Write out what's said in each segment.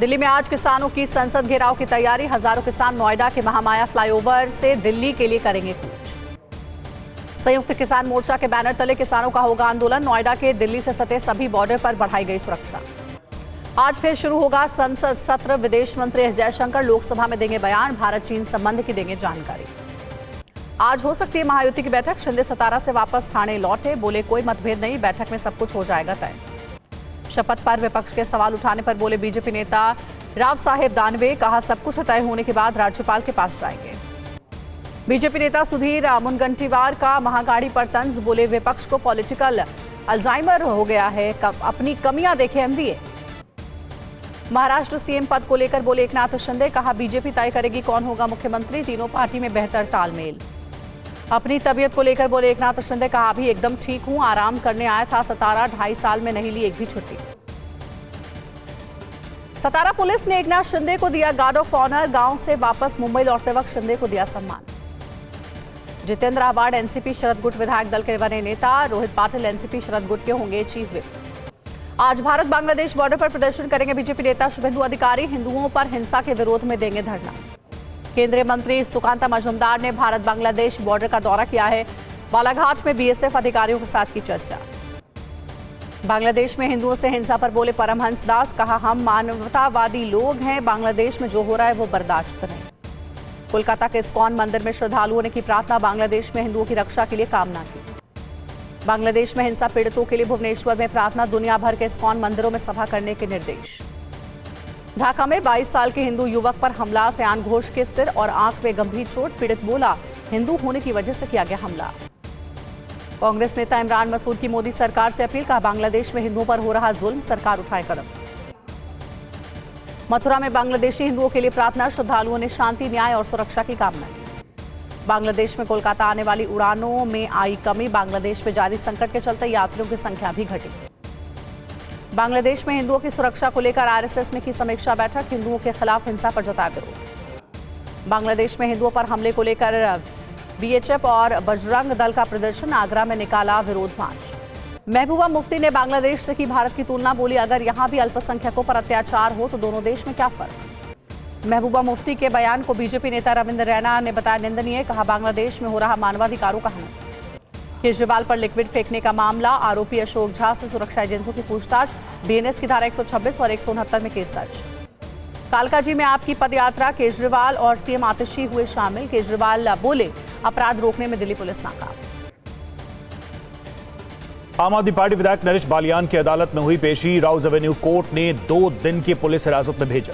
दिल्ली में आज किसानों की संसद घेराव की तैयारी। हजारों किसान नोएडा के महामाया फ्लाईओवर से दिल्ली के लिए करेंगे कूच। संयुक्त किसान मोर्चा के बैनर तले किसानों का होगा आंदोलन। नोएडा के दिल्ली से सटे सभी बॉर्डर पर बढ़ाई गई सुरक्षा। आज फिर शुरू होगा संसद सत्र। विदेश मंत्री एस जयशंकर लोकसभा में देंगे बयान। भारत चीन संबंध की देंगे जानकारी। आज हो सकती है महायुति की बैठक। शिंदे सतारा से वापस ठाणे लौटे, बोले कोई मतभेद नहीं, बैठक में सब कुछ हो जाएगा तय। शपथ पर विपक्ष के सवाल उठाने पर बोले बीजेपी नेता राव साहेब दानवे, कहा सब कुछ तय होने के बाद राज्यपाल के पास जाएंगे। बीजेपी नेता सुधीर मुनगंटीवार का महागाड़ी पर तंज, बोले विपक्ष को पॉलिटिकल अल्जाइमर हो गया है, अपनी कमियां देखे एमवीए। महाराष्ट्र सीएम पद को लेकर बोले एकनाथ शिंदे, कहा बीजेपी तय करेगी कौन होगा मुख्यमंत्री, तीनों पार्टी में बेहतर तालमेल। अपनी तबीयत को लेकर बोले एकनाथ शिंदे, कहा अभी एकदम ठीक हूं, आराम करने आया था सतारा, 2.5 साल में नहीं ली एक भी छुट्टी। सतारा पुलिस ने एकनाथ शिंदे को दिया गार्ड ऑफ ऑनर। गांव से वापस मुंबई लौटते वक्त शिंदे को दिया सम्मान। जितेंद्र अवार्ड एनसीपी शरद गुट विधायक दल के बने नेता। रोहित पाटिल एनसीपी शरद गुट के होंगे चीफ व्हिप। आज भारत बांग्लादेश बॉर्डर पर प्रदर्शन करेंगे बीजेपी नेता शुभेंदु अधिकारी। हिंदुओं पर हिंसा के विरोध में देंगे धरना। केंद्रीय मंत्री सुकांता मजूमदार ने भारत बांग्लादेश बॉर्डर का दौरा किया है। बालाघाट में बीएसएफ अधिकारियों के साथ की चर्चा। बांग्लादेश में हिंदुओं से हिंसा पर बोले परमहंस दास, कहा हम मानवतावादी लोग हैं, बांग्लादेश में जो हो रहा है वो बर्दाश्त नहीं। कोलकाता के इस्कॉन मंदिर में श्रद्धालुओं ने की प्रार्थना। बांग्लादेश में हिंदुओं की रक्षा के लिए कामना की। बांग्लादेश में हिंसा पीड़ितों के लिए भुवनेश्वर में प्रार्थना। दुनिया भर के इस्कॉन मंदिरों में सभा करने के निर्देश। ढाका में 22 साल के हिंदू युवक पर हमला। सयान घोष के सिर और आंख में गंभीर चोट। पीड़ित बोला हिंदू होने की वजह से किया गया हमला। कांग्रेस नेता इमरान मसूद की मोदी सरकार से अपील, कहा बांग्लादेश में हिंदुओं पर हो रहा जुल्म, सरकार उठाए कदम। मथुरा में बांग्लादेशी हिंदुओं के लिए प्रार्थना। श्रद्धालुओं ने शांति, न्याय और सुरक्षा की कामना की। बांग्लादेश में कोलकाता आने वाली उड़ानों में आई कमी। बांग्लादेश में जारी संकट के चलते यात्रियों की संख्या भी घटी। बांग्लादेश में हिंदुओं की सुरक्षा को लेकर आरएसएस ने की समीक्षा बैठक। हिंदुओं के खिलाफ हिंसा पर जताया विरोध। बांग्लादेश में हिंदुओं पर हमले को लेकर बीएचएफ और बजरंग दल का प्रदर्शन। आगरा में निकाला विरोध मार्च। महबूबा मुफ्ती ने बांग्लादेश से की भारत की तुलना। बोली अगर यहां भी अल्पसंख्यकों पर अत्याचार हो तो दोनों देश में क्या फर्क। महबूबा मुफ्ती के बयान को बीजेपी नेता रविंद्र रैना ने बताया निंदनीय, कहा बांग्लादेश में हो रहा मानवाधिकारों का हनन। केजरीवाल पर लिक्विड फेंकने का मामला। आरोपी अशोक झा से सुरक्षा एजेंसियों की पूछताछ। बीएनएस की धारा 126 और 169 में केस दर्ज। कालकाजी में आपकी पदयात्रा। केजरीवाल और सीएम आतिशी हुए शामिल। केजरीवाल बोले अपराध रोकने में दिल्ली पुलिस नाकाम। आम आदमी पार्टी विधायक नरेश बालियान की अदालत में हुई पेशी। राउज एवेन्यू कोर्ट ने 2 दिन की पुलिस हिरासत में भेजा।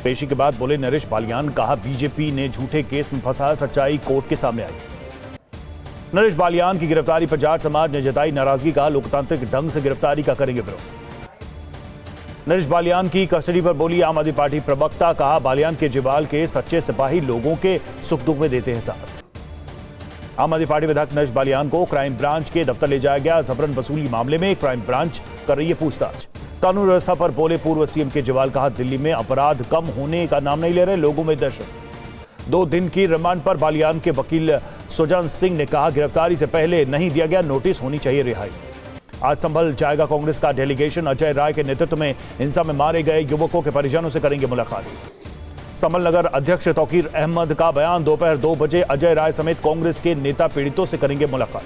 पेशी के बाद बोले नरेश बालियान, कहा बीजेपी ने झूठे केस में फंसाया, सच्चाई कोर्ट के सामने आई। नरेश बालियान की गिरफ्तारी पर जाट समाज ने जताई नाराजगी, कहा लोकतांत्रिक ढंग से गिरफ्तारी का करेंगे विरोध। नरेश बालियान की कस्टडी पर बोली आम आदमी पार्टी प्रवक्ता, कहा बालियान केजरीवाल के सच्चे सिपाही लोगों के सुख दुख में देते हैं साथ। आम आदमी पार्टी विधायक नरेश बालियान को क्राइम ब्रांच के दफ्तर ले जाया गया। जबरन वसूली मामले में क्राइम ब्रांच कर रही है पूछताछ। कानून व्यवस्था पर बोले पूर्व सीएम केजरीवाल, कहा दिल्ली में अपराध कम होने का नाम नहीं ले रहे, लोगों में दहशत। 2 दिन की रिमांड पर बालियान के वकील सुजान सिंह ने कहा गिरफ्तारी से पहले नहीं दिया गया नोटिस, होनी चाहिए रिहाई। आज संभल जाएगा कांग्रेस का डेलीगेशन। अजय राय के नेतृत्व में हिंसा में मारे गए युवकों के परिजनों से करेंगे मुलाकात। संभल नगर अध्यक्ष तौकीर अहमद का बयान। दोपहर 2 बजे अजय राय समेत कांग्रेस के नेता पीड़ितों से करेंगे मुलाकात।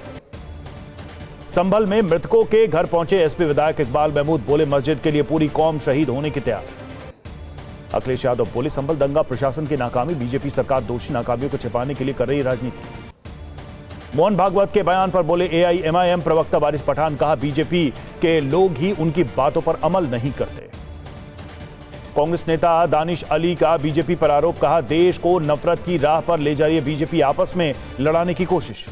संभल में मृतकों के घर पहुंचे एसपी विधायक इकबाल महमूद, बोले मस्जिद के लिए पूरी कौम शहीद होने की तैयार। अखिलेश यादव बोले संभल दंगा प्रशासन की नाकामी, बीजेपी सरकार दोषी नाकामियों को छिपाने के लिए कर रही राजनीति। मोहन भागवत के बयान पर बोले एआईएमआईएम प्रवक्ता वारिस पठान, कहा बीजेपी के लोग ही उनकी बातों पर अमल नहीं करते। कांग्रेस नेता दानिश अली का बीजेपी पर आरोप, कहा देश को नफरत की राह पर ले जा रही है बीजेपी, आपस में लड़ाने की कोशिश।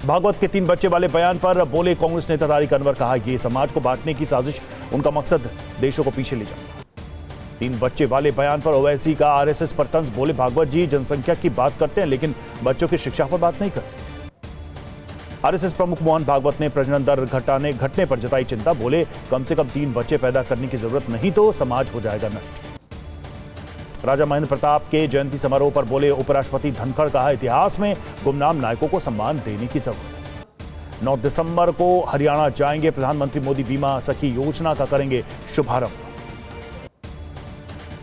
भागवत के 3 बच्चे वाले बयान पर बोले कांग्रेस नेता तारिक अनवर, कहा यह समाज को बांटने की साजिश, उनका मकसद देशों को पीछे ले जाना। 3 बच्चे वाले बयान पर ओवैसी का आरएसएस पर तंज, बोले भागवत जी जनसंख्या की बात करते हैं लेकिन बच्चों की शिक्षा पर बात नहीं करते। आरएसएस प्रमुख मोहन भागवत ने प्रजनन दर घटने पर जताई चिंता, बोले कम से कम 3 बच्चे पैदा करने की जरूरत, नहीं तो समाज हो जाएगा नष्ट। राजा महेंद्र प्रताप के जयंती समारोह पर बोले उपराष्ट्रपति धनखड़, कहा इतिहास में गुमनाम नायकों को सम्मान देने की जरूरत। 9 दिसंबर को हरियाणा जाएंगे। प्रधानमंत्री मोदी बीमा सखी योजना का करेंगे शुभारंभ।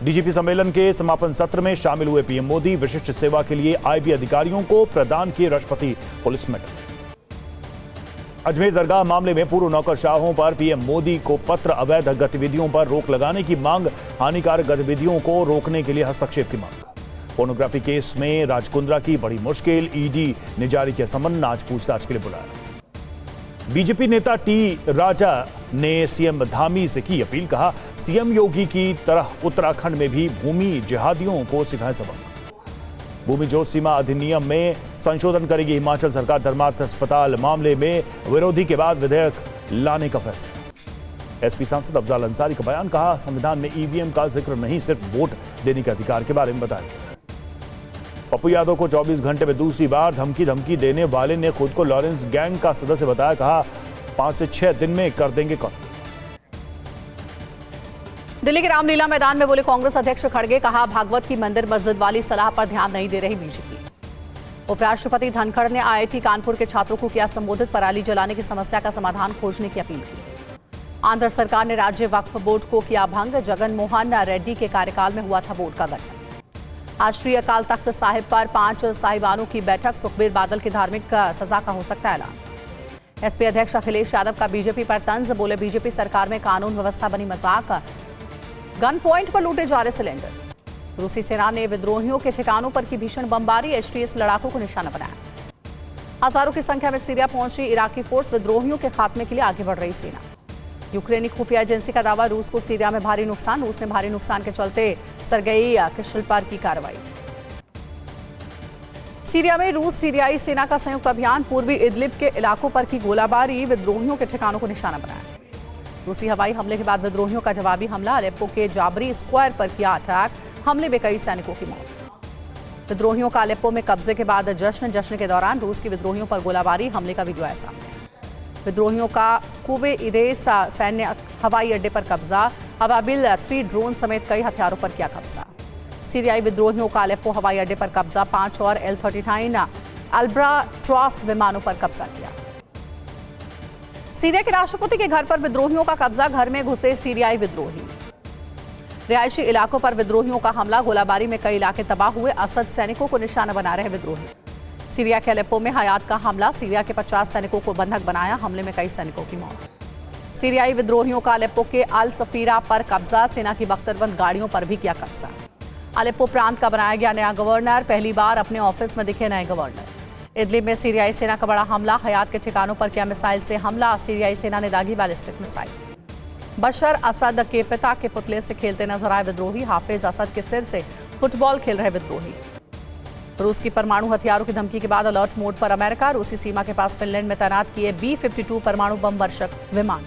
डीजीपी सम्मेलन के समापन सत्र में शामिल हुए पीएम मोदी। विशिष्ट सेवा के लिए आईबी अधिकारियों को प्रदान किए राष्ट्रपति पुलिस मेडल। अजमेर दरगाह मामले में पूर्व नौकरशाहों पर पीएम मोदी को पत्र। अवैध गतिविधियों पर रोक लगाने की मांग। हानिकारक गतिविधियों को रोकने के लिए हस्तक्षेप की मांग। पोर्नोग्राफी केस में राज कुंद्रा की बड़ी मुश्किल। ईडी ने जारी किया समन। आज पूछताछ के लिए बुलाया। बीजेपी नेता टी राजा ने सीएम धामी से की अपील। कहा, सीएम योगी की तरह उत्तराखंड में भी भूमि जिहादियों को सिखाए सबक। भूमि जोत सीमा अधिनियम में संशोधन करेगी हिमाचल सरकार। धर्मार्थ अस्पताल मामले में विरोधी के बाद विधेयक लाने का फैसला। एसपी सांसद अफजाल अंसारी का बयान। कहा, संविधान में ईवीएम का जिक्र नहीं, सिर्फ वोट देने के अधिकार के बारे में बताया। पप्पू यादव को 24 घंटे में दूसरी बार धमकी देने वाले ने खुद को लॉरेंस गैंग का सदस्य बताया। कहा, 5 से 6 दिन में कर देंगे कत्ल। दिल्ली के रामलीला मैदान में बोले कांग्रेस अध्यक्ष खड़गे। कहा, भागवत की मंदिर मस्जिद वाली सलाह पर ध्यान नहीं दे रही बीजेपी। उपराष्ट्रपति धनखड़ ने आईआईटी कानपुर के छात्रों को किया संबोधित। पराली जलाने की समस्या का समाधान खोजने की अपील की। आंध्र सरकार ने राज्य वक्फ बोर्ड को किया भंग। जगन मोहन रेड्डी के कार्यकाल में हुआ था बोर्ड का गठन। आज श्री अकाल तख्त साहिब पर 5 साहिबानों की बैठक। सुखबीर बादल की धार्मिक सजा का हो सकता है ऐलान। एसपी अध्यक्ष अखिलेश यादव का बीजेपी पर तंज। बोले, बीजेपी सरकार में कानून व्यवस्था बनी मजाक। गन पॉइंट पर लूटे जा रहे सिलेंडर। रूसी सेना ने विद्रोहियों के ठिकानों पर की भीषण बमबारी। एचटीएस लड़ाकों को निशाना बनाया। हजारों की संख्या में सीरिया पहुंची इराकी फोर्स। विद्रोहियों के खात्मे के लिए आगे बढ़ रही सेना। यूक्रेनी खुफिया एजेंसी का दावा, रूस को सीरिया में भारी नुकसान। रूस ने भारी नुकसान के चलते सरगई किशल पर की कार्रवाई। सीरिया में रूस सीरियाई सेना का संयुक्त अभियान। पूर्वी इदलिब के इलाकों पर की गोलाबारी। विद्रोहियों के ठिकानों को निशाना बनाया। रूसी हवाई हमले के बाद विद्रोहियों का जवाबी हमला। अलेप्पो के जाबरी स्क्वायर पर किया अटैक। हमले में कई सैनिकों की मौत। विद्रोहियों का अलेप्पो में कब्जे के बाद जश्न के दौरान रूस की विद्रोहियों पर गोलाबारी। हमले का वीडियो आया सामने। विद्रोहियों का कुवे इरेस सैन्य हवाई अड्डे पर कब्जा। अबाबिल 3 ड्रोन समेत कई हथियारों पर किया कब्जा। सीरियाई विद्रोहियों का अलेप्पो हवाई अड्डे पर कब्जा। 5 और L-39 अल्ब्राट्रॉस विमानों पर कब्जा किया। सीरिया के राष्ट्रपति के घर पर विद्रोहियों का कब्जा। घर में घुसे सीरियाई विद्रोही। रिहायशी इलाकों पर विद्रोहियों का हमला। गोलाबारी में कई इलाके तबाह हुए। असद सैनिकों को निशाना बना रहे विद्रोही। सीरिया के अलेप्पो में हयात का हमला। सीरिया के 50 सैनिकों को बंधक बनाया। हमले में कई सैनिकों की मौत। सीरियाई विद्रोहियों का अलेप्पो के अल सफीरा पर कब्जा। सेना की बख्तरबंद गाड़ियों पर भी किया कब्जा। अलेप्पो प्रांत का बनाया गया नया गवर्नर। पहली बार अपने ऑफिस में दिखे नए गवर्नर। इदलिब में सीरियाई सेना का बड़ा हमला। हयात के ठिकानों पर किया मिसाइल से हमला। सीरियाई सेना ने दागी बैलिस्टिक मिसाइल। बशर असद के पिता के पुतले से खेलते नजर आए विद्रोही। हाफिज असद के सिर से फुटबॉल खेल रहे विद्रोही। रूस की परमाणु हथियारों की धमकी के बाद अलर्ट मोड पर अमेरिका। रूसी सीमा के पास फिनलैंड में तैनात किए B-52 परमाणु बम वर्षक विमान।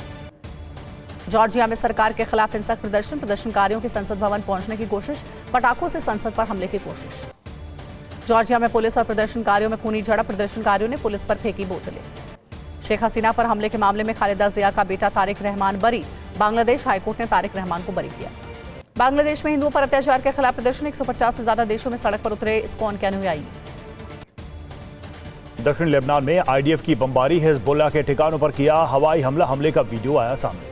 जॉर्जिया में सरकार के खिलाफ हिंसक प्रदर्शन। प्रदर्शनकारियों की संसद भवन पहुंचने की कोशिश। पटाखों से संसद पर हमले की कोशिश। जॉर्जिया में पुलिस और प्रदर्शनकारियों में खूनी झड़प। प्रदर्शनकारियों ने पुलिस पर फेंकी बोतलें। शेख हसीना पर हमले के मामले में खालिदा जिया का बेटा तारिक रहमान बरी। बांग्लादेश हाईकोर्ट ने तारिक रहमान को बरी किया। बांग्लादेश में हिंदुओं पर अत्याचार के खिलाफ प्रदर्शन। 150 से ज्यादा देशों में सड़क पर उतरे इस्कॉन के अनुयायी। दक्षिण लेबनान में आईडीएफ की बमबारी। हिजबुल्लाह के ठिकानों पर किया हवाई हमला। हमले का वीडियो आया सामने।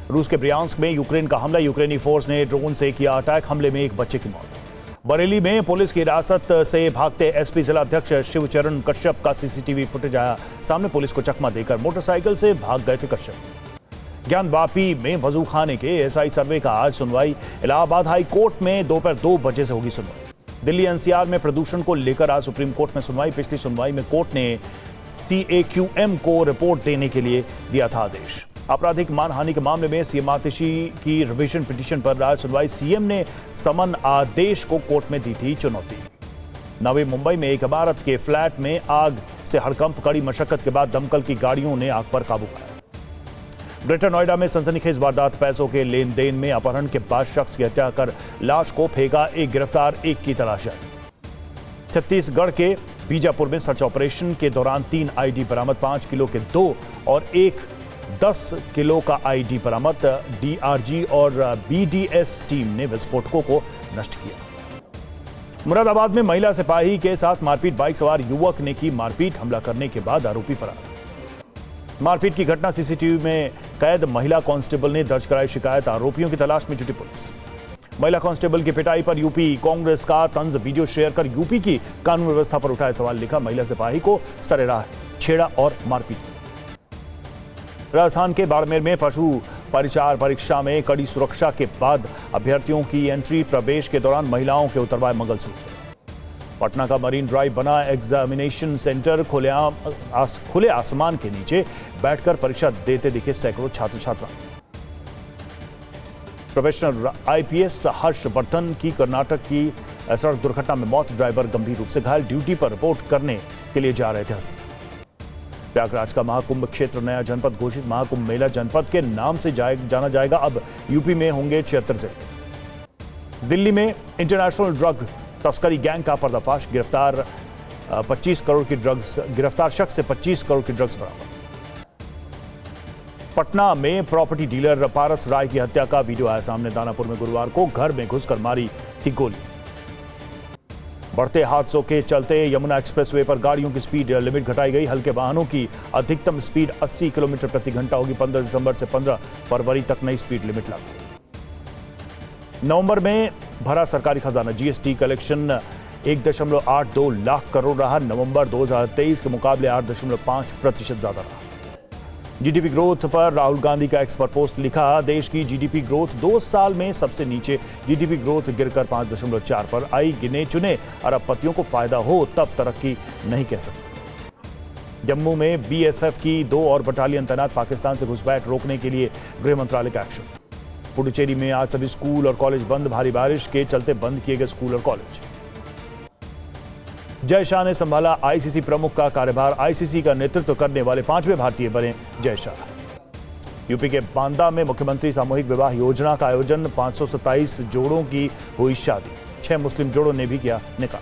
रूस के ब्रियांस्क में यूक्रेन का हमला। यूक्रेनी फोर्स ने ड्रोन से किया अटैक। हमले में एक बच्चे की मौत। बरेली में पुलिस की हिरासत से भागते एसपी जिला अध्यक्ष शिवचरण कश्यप का सीसीटीवी फुटेज आया सामने। पुलिस को चकमा देकर मोटरसाइकिल से भाग गए थे कश्यप। ज्ञानवापी में वजू खाने के एसआई सर्वे का आज सुनवाई। इलाहाबाद हाई कोर्ट में दोपहर 2 बजे से होगी सुनवाई। दिल्ली एनसीआर में प्रदूषण को लेकर आज सुप्रीम कोर्ट में सुनवाई। पिछली सुनवाई में कोर्ट ने CAQM को रिपोर्ट देने के लिए दिया था आदेश। आपराधिक मानहानि के मामले में सीएम आतिशी की रिवीजन पिटीशन पर आज सुनवाई। सीएम ने समन आदेश को कोर्ट में दी थी चुनौती। नवी मुंबई में एक इमारत के फ्लैट में आग से हड़कंप। कड़ी मशक्कत के बाद दमकल की गाड़ियों ने आग पर काबू पाया। ग्रेटर नोएडा में सनसनीखेज वारदात। पैसों के लेन देन में अपहरण के बाद शख्स की हत्या कर लाश को फेंका। एक गिरफ्तार, एक की तलाश है। छत्तीसगढ़ के बीजापुर में सर्च ऑपरेशन के दौरान 3 आईडी बरामद। 5 किलो के 2 और एक 10 किलो का आईडी बरामद। डीआरजी और बीडीएस टीम ने विस्फोटकों को नष्ट किया। मुरादाबाद में महिला सिपाही के साथ मारपीट। बाइक सवार युवक ने की मारपीट। हमला करने के बाद आरोपी फरार। मारपीट की घटना सीसीटीवी में कैद महिला कांस्टेबल ने दर्ज कराई शिकायत, आरोपियों की तलाश में जुटी पुलिस। महिला कांस्टेबल की पिटाई पर यूपी कांग्रेस का तंज, वीडियो शेयर कर यूपी की कानून व्यवस्था पर उठाए सवाल, लिखा महिला सिपाही को सरेराह छेड़ा और मारपीट। राजस्थान के बाड़मेर में पशु परिचार परीक्षा में कड़ी सुरक्षा के बाद अभ्यर्थियों की एंट्री, प्रवेश के दौरान महिलाओं के उतरवाए मंगलसूत्र। पटना का मरीन ड्राइव बना एग्जामिनेशन सेंटर, खुले आसमान के नीचे बैठकर परीक्षा देते दिखे सैकड़ों छात्र छात्रा। प्रोफेशनल आईपीएस हर्षवर्धन की कर्नाटक की सड़क दुर्घटना में मौत, ड्राइवर गंभीर रूप से घायल, ड्यूटी पर रिपोर्ट करने के लिए जा रहे थे। प्रयागराज का महाकुंभ क्षेत्र नया जनपद घोषित, महाकुंभ मेला जनपद के नाम से जाना जाएगा। अब यूपी में होंगे 76 जिले। दिल्ली में इंटरनेशनल ड्रग तस्करी गैंग का पर्दाफाश, गिरफ्तार 25 करोड़ की ड्रग्स, गिरफ्तार शख्स से 25 करोड़ की ड्रग्स बरामद। पटना में प्रॉपर्टी डीलर पारस राय की हत्या का वीडियो आया सामने, दानापुर में गुरुवार को घर में घुसकर मारी थी गोली। बढ़ते हादसों के चलते यमुना एक्सप्रेसवे पर गाड़ियों की स्पीड लिमिट घटाई गई, हल्के वाहनों की अधिकतम स्पीड 80 किलोमीटर प्रति घंटा होगी। 15 दिसंबर से 15 फरवरी तक नई स्पीड लिमिट लागू। नवंबर में भरा सरकारी खजाना, जीएसटी कलेक्शन 1.82 लाख करोड़ रहा, नवंबर 2023 के मुकाबले 8.5% ज्यादा रहा। जीडीपी ग्रोथ पर राहुल गांधी का एक्स पर पोस्ट, लिखा देश की जीडीपी ग्रोथ 2 साल में सबसे नीचे, जीडीपी ग्रोथ गिरकर 5.4 पर आई, गिने चुने अरबपतियों को फायदा हो तब तरक्की नहीं कह सकते। जम्मू में बीएसएफ की 2 और बटालियन तैनात, पाकिस्तान से घुसपैठ रोकने के लिए गृह मंत्रालय का एक्शन। पुडुचेरी में आज सभी स्कूल और कॉलेज बंद, भारी बारिश के चलते बंद किए गए स्कूल और कॉलेज। जय शाह ने संभाला आईसीसी प्रमुख का कार्यभार, आईसीसी का नेतृत्व करने वाले 5वें भारतीय बने जय शाह। यूपी के बांदा में मुख्यमंत्री सामूहिक विवाह योजना का आयोजन, 527 जोड़ों की हुई शादी, 6 मुस्लिम जोड़ों ने भी किया निकाह।